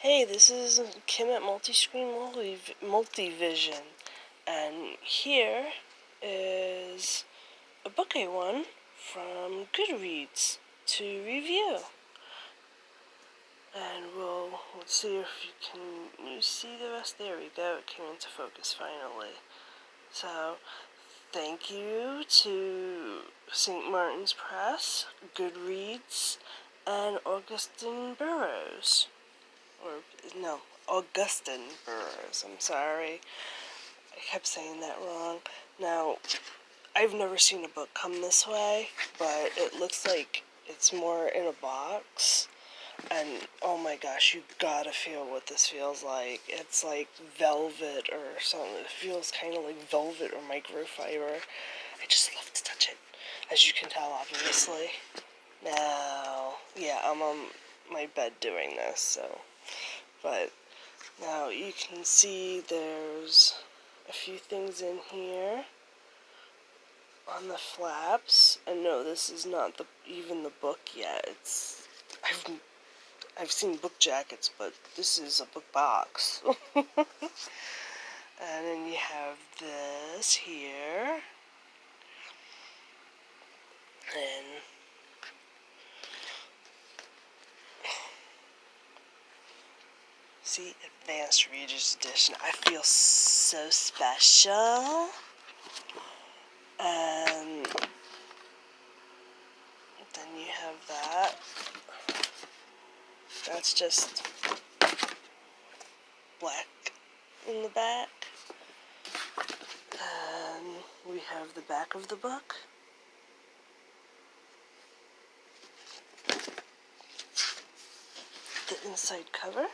Hey, this is Kim at Multivision, and here is a book I won from Goodreads to review. And let's see if you see the rest. There we go, it came into focus finally. So, thank you to St. Martin's Press, Goodreads, and Augustine Burroughs. Augustine Burroughs. I'm sorry. I kept saying that wrong. Now, I've never seen a book come this way, but it looks like it's more in a box. And, oh my gosh, you gotta feel what this feels like. It's like velvet or something. It feels kind of like velvet or microfiber. I just love to touch it, as you can tell, obviously. Now, yeah, I'm on my bed doing this, so... But now you can see there's a few things in here on the flaps. And no, this is not even the book yet. I've seen book jackets, but this is a book box. And then you have this here. And see, Advanced Reader's Edition. I feel so special. And then you have that. That's just black in the back. And we have the back of the book. The inside cover.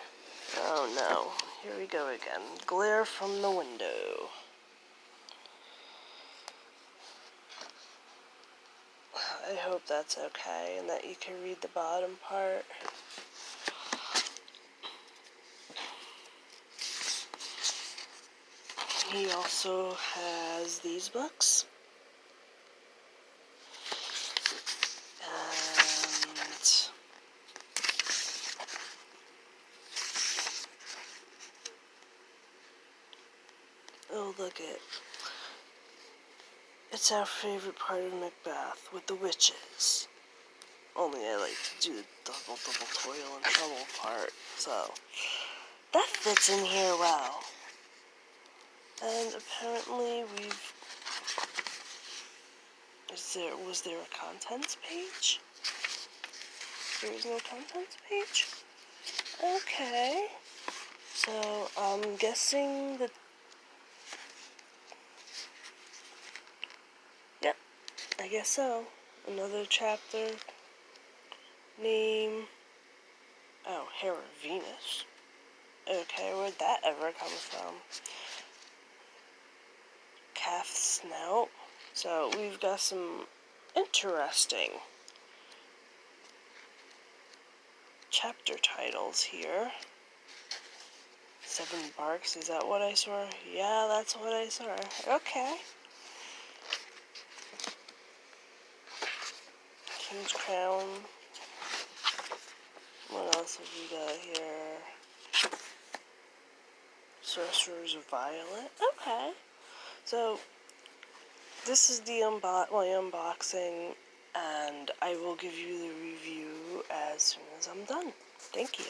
Oh no, here we go again. Glare from the window. I hope that's okay and that you can read the bottom part. He also has these books. And oh, look it. It's our favorite part of Macbeth with the witches. Only I like to do the double toil and trouble part, so that fits in here well. And apparently was there a contents page? There is no contents page? Okay. So I'm guessing that, yep, I guess so. Another chapter. Name. Oh, Hair of Venus. Okay, where'd that ever come from? Calf snout. So we've got some interesting chapter titles here. 7 Barks, is that what I saw? Yeah, that's what I saw. Okay. King's Crown. What else have we got here? Sorcerer's Violet. Okay. So, this is the my unboxing, and I will give you the review as soon as I'm done. Thank you.